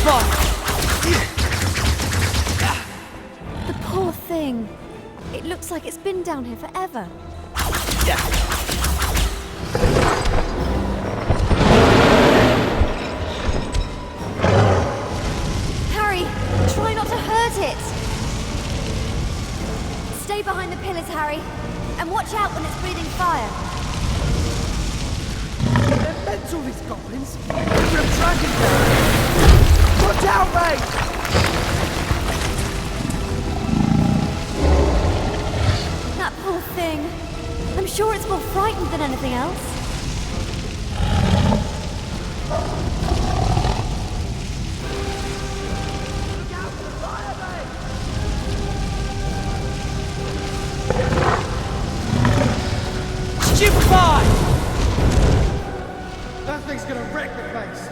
fine. The poor thing. It looks like it's been down here forever. Harry, try not to hurt it. Stay behind the pillars, Harry, and watch out when it's breathing fire. They're mental, these goblins. They're a dragon down. Watch out, mate! That poor thing. I'm sure it's more frightened than anything else. Look out for the fire, mate! Stupefy! That thing's gonna wreck the place.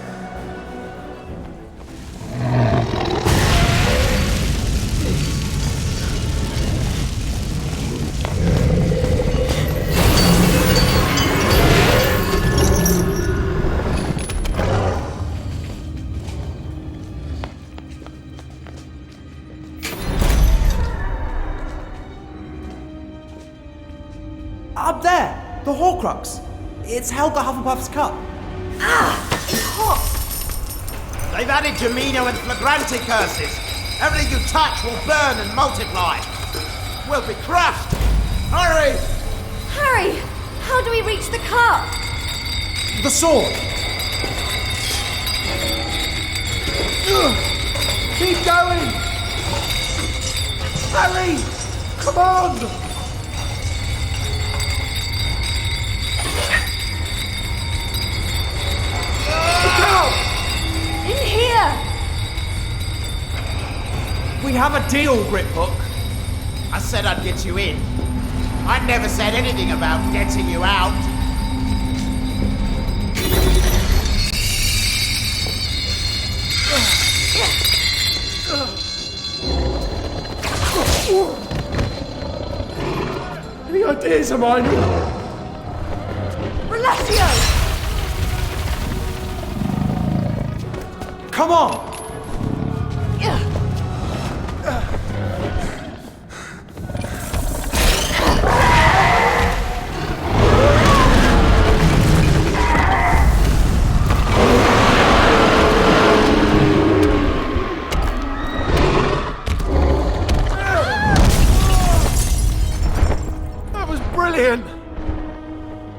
Up there! The Horcrux! It's Helga Hufflepuff's cup. It's hot. They've added Gemino and Flagranti curses. Everything you touch will burn and multiply. We'll be crushed. Hurry! Harry, how do we reach the cup? The sword! Keep going! Harry! Come on! Look out! In here! We have a deal, Griphook. I said I'd get you in. I never said anything about getting you out. Any ideas, Hermione? Relatio! Come on! That was brilliant!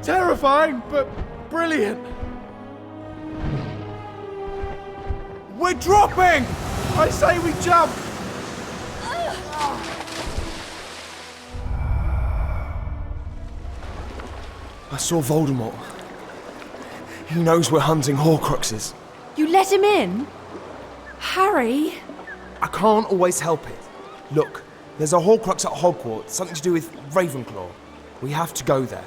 Terrifying, but brilliant. We're dropping! I say we jump! I saw Voldemort. He knows we're hunting Horcruxes. You let him in? Harry? I can't always help it. Look, there's a Horcrux at Hogwarts, something to do with Ravenclaw. We have to go there.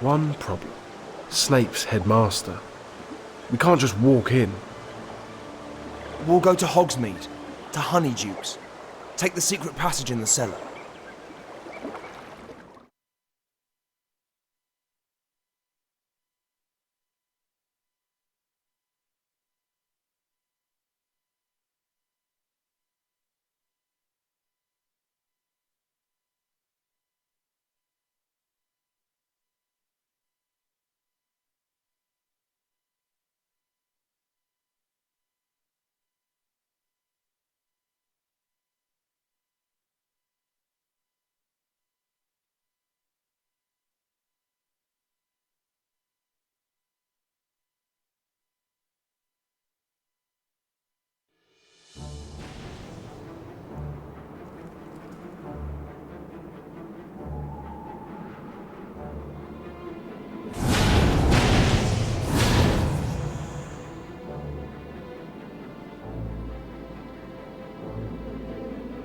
One problem. Snape's headmaster. We can't just walk in. We'll go to Hogsmeade, to Honeydukes. Take the secret passage in the cellar.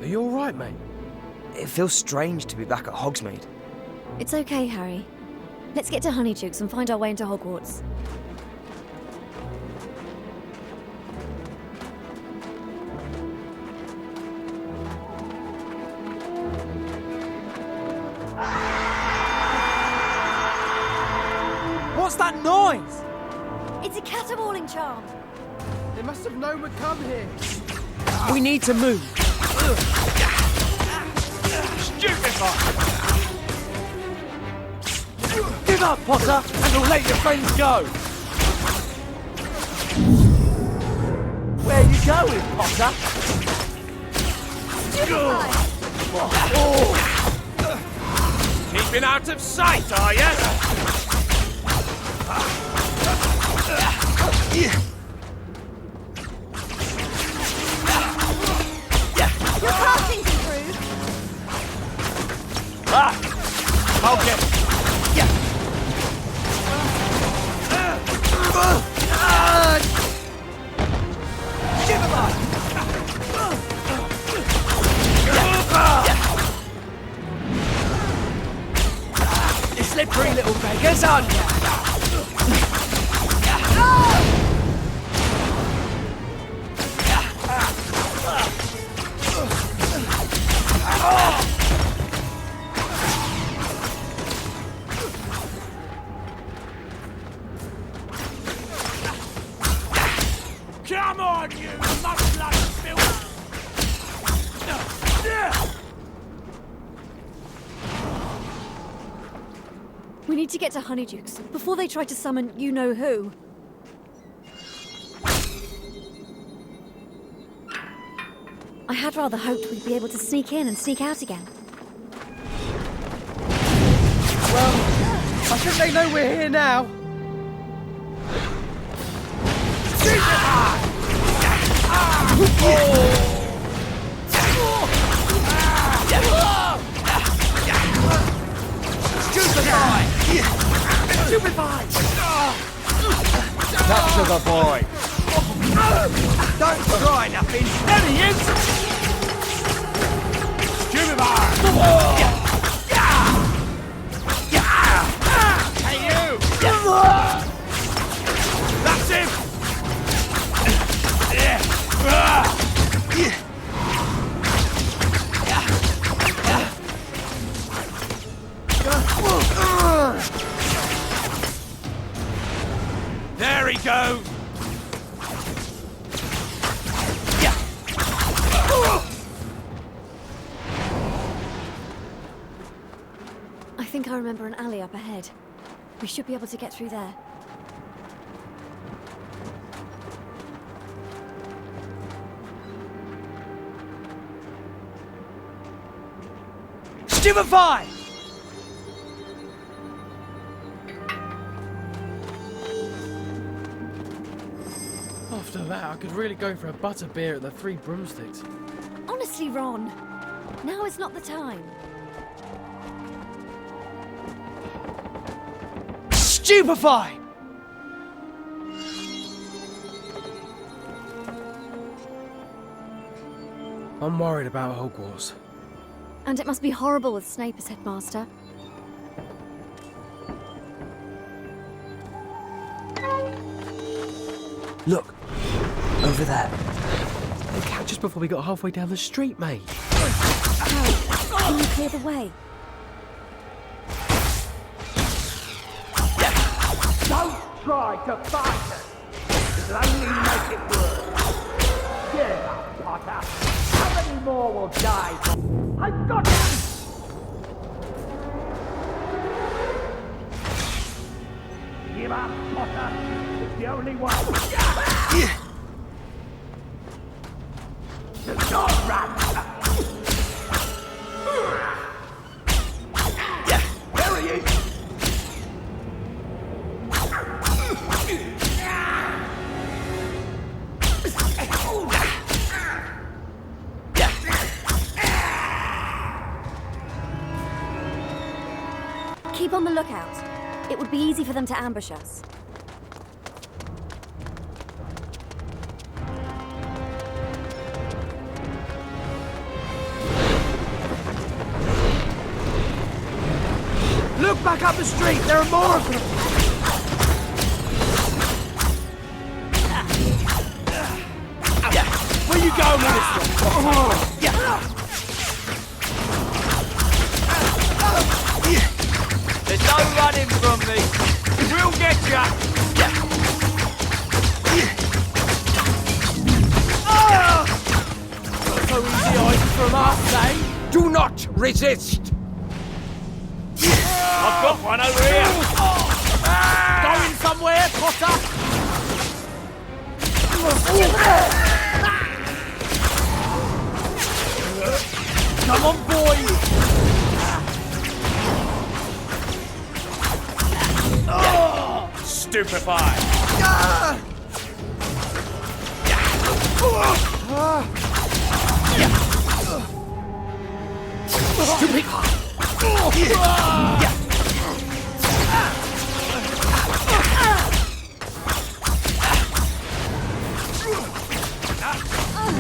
Are you alright, mate? It feels strange to be back at Hogsmeade. It's okay, Harry. Let's get to Honeydukes and find our way into Hogwarts. What's that noise? It's a caterwauling charm. They must have known we'd come here. We need to move. Give up, Potter, and we'll let your friends go. Where are you going, Potter? Keeping out of sight, are you? Your casting's improved. Okay. You slippery little beggars, aren't you? Come on, you mudblood filth! We need to get to Honeydukes before they try to summon you-know-who. I had rather hoped we'd be able to sneak in and sneak out again. Well, I think they know we're here now. Capture the boy! Don't try nothing. There he is. Hey, you! That's him! There he goes! I think I remember an alley up ahead. We should be able to get through there. Stupefy! After that, I could really go for a butterbeer at the Three Broomsticks. Honestly, Ron, now is not the time. Stupefy! I'm worried about Hogwarts. And it must be horrible with Snape as headmaster. Look, over there. They catch us before we got halfway down the street, mate. Can you clear the way? Don't try to fight us. It'll only make it worse. Give up, Potter. How many more will die? I've got him! Give up, Potter. It's the only one. Do not run. Where are you? Keep on the lookout. It would be easy for them to ambush us. Look back up the street, there are more of them! Where you going with this one? There's no running from me! We'll get ya! from us, eh? Do not resist! I've got one over here. Going somewhere, Potter? Come on, boys. Stupefy.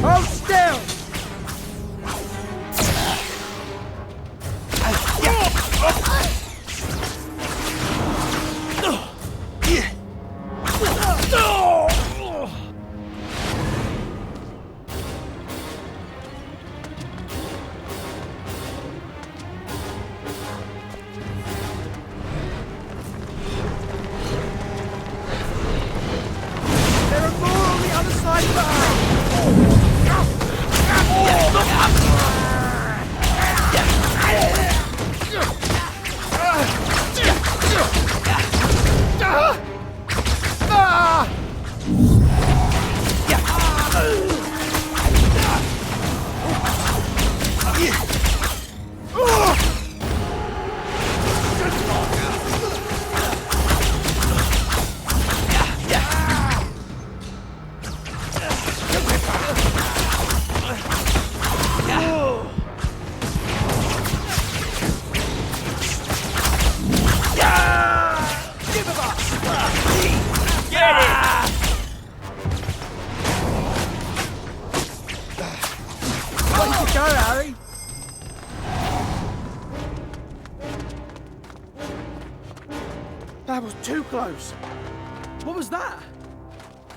Hold still! There are more on the other side of the house! Way to go, Harry! That was too close. What was that?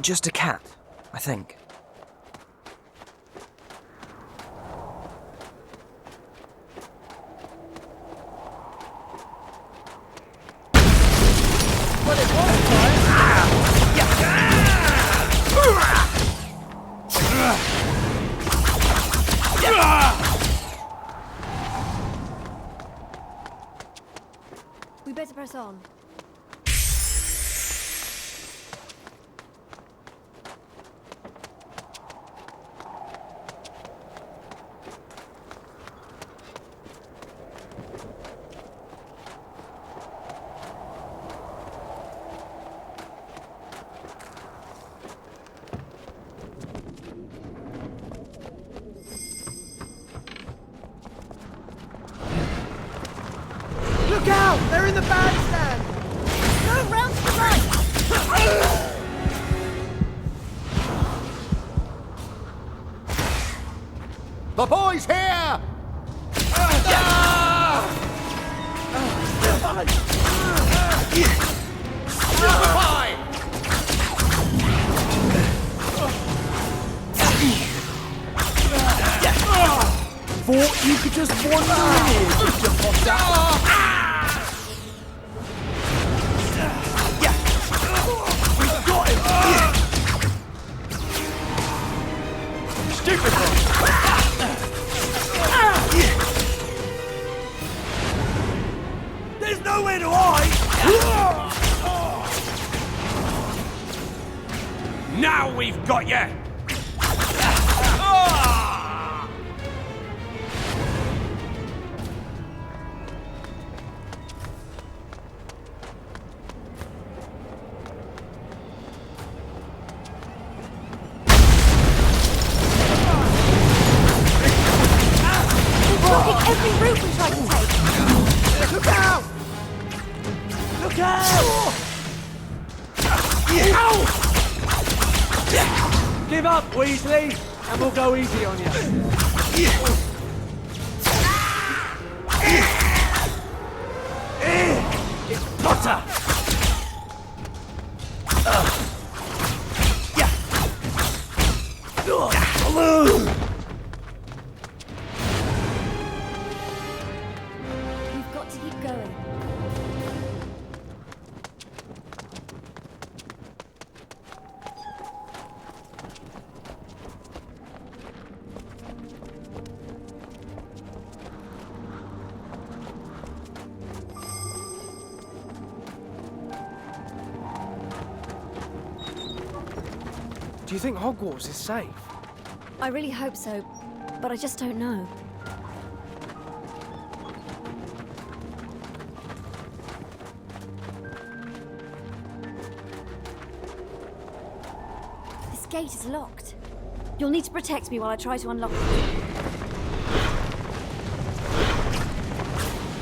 Just a cat, I think. Well, it was, right? We better press on. Look out! They're in the bandstand! Go round to the right! The boy's here! Thought you could just wander in here, did you, Potter? We've got him! There's nowhere to hide! Now we've got you! Blocking every route we tried to take! Look out! Look out! Give up, Weasley, and we'll go easy on you. It's Potter! We've got to keep going. Do you think Hogwarts is safe? I really hope so, but I just don't know. This gate is locked. You'll need to protect me while I try to unlock it.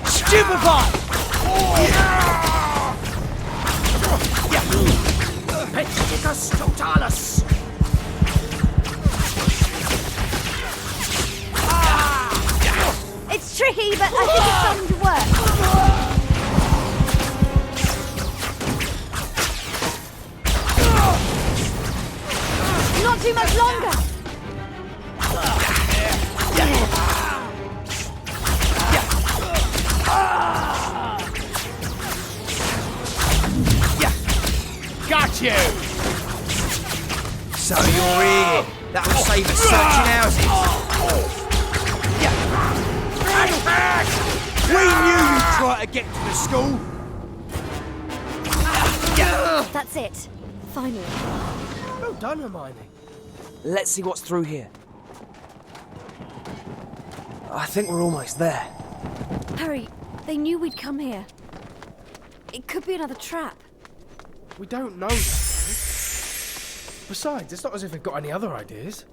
Stupefy! Petrificus totalis! It's tricky, but I think it's starting to work. Not too much longer! Got you! So you're here. That will save us searching houses. We knew you'd try to get to the school! That's it. Finally. Well done, Hermione. Let's see what's through here. I think we're almost there. Harry, they knew we'd come here. It could be another trap. We don't know that, though. Besides, it's not as if they've got any other ideas.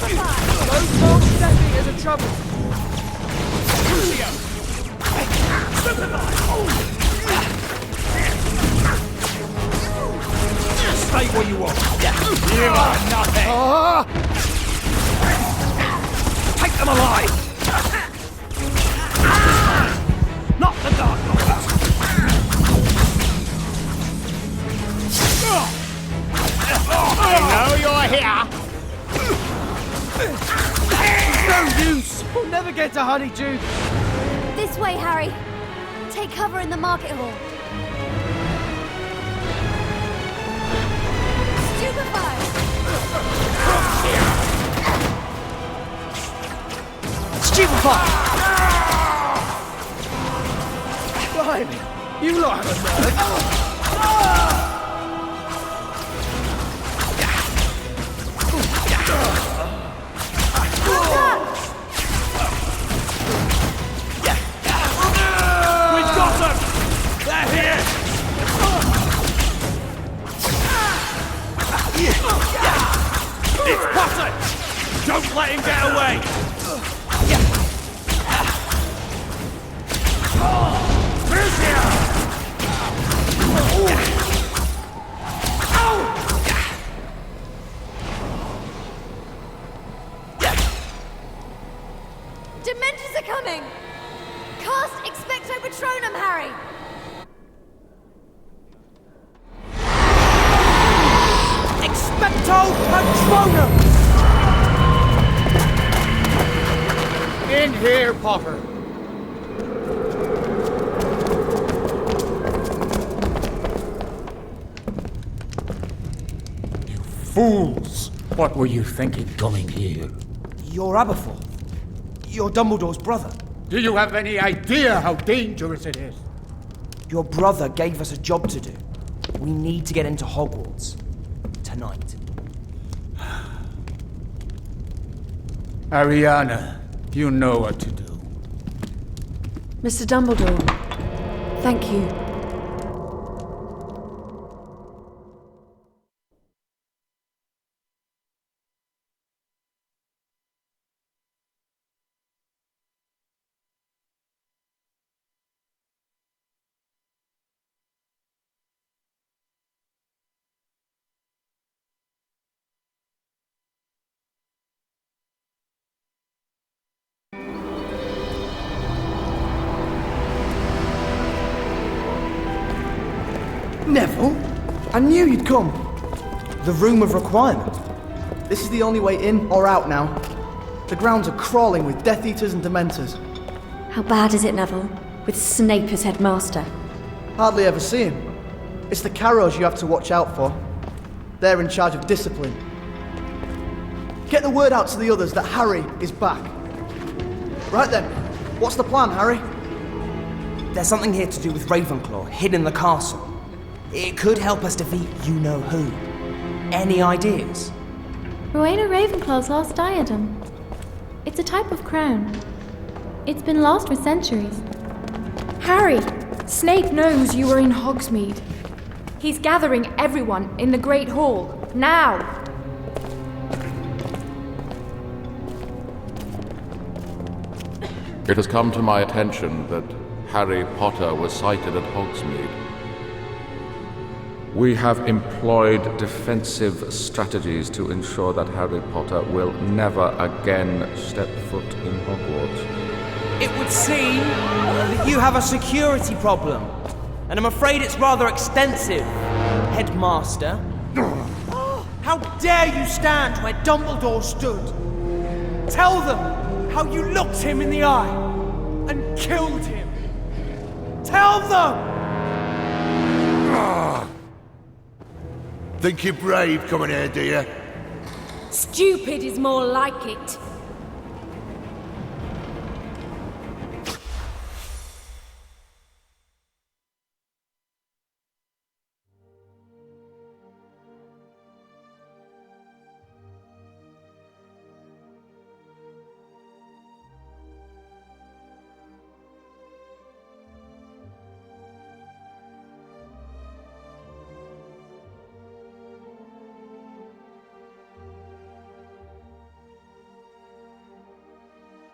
Don't talk stepping as a trouble. Stay where you are! You are nothing! Take them alive! Not the Dark Lord! I know you're here! No use. We'll never get to Honeydew. This way, Harry. Take cover in the market hall. Stupefy! Stupefy! Blimey, you lot have a nerve. We've got them! They're here! It's Potter! Don't let him get away! Who's here? Dementors are coming! Cast Expecto Patronum, Harry! Expecto Patronum! In here, Potter. You fools! What were you thinking coming here? You're Aberforth. You're Dumbledore's brother. Do you have any idea how dangerous it is? Your brother gave us a job to do. We need to get into Hogwarts. Tonight. Ariana, you know what to do. Mr. Dumbledore, thank you. Neville? I knew you'd come. The Room of Requirement. This is the only way in or out now. The grounds are crawling with Death Eaters and Dementors. How bad is it, Neville? With Snape as headmaster? Hardly ever see him. It's the Carrows you have to watch out for. They're in charge of discipline. Get the word out to the others that Harry is back. Right then, what's the plan, Harry? There's something here to do with Ravenclaw, hidden in the castle. It could help us defeat you-know-who. Any ideas? Rowena Ravenclaw's lost diadem. It's a type of crown. It's been lost for centuries. Harry! Snape knows you were in Hogsmeade. He's gathering everyone in the Great Hall, now! It has come to my attention that Harry Potter was sighted at Hogsmeade. We have employed defensive strategies to ensure that Harry Potter will never again step foot in Hogwarts. It would seem that you have a security problem, and I'm afraid it's rather extensive, Headmaster. How dare you stand where Dumbledore stood? Tell them how you looked him in the eye and killed him. Tell them! Think you're brave coming here, do you? Stupid is more like it.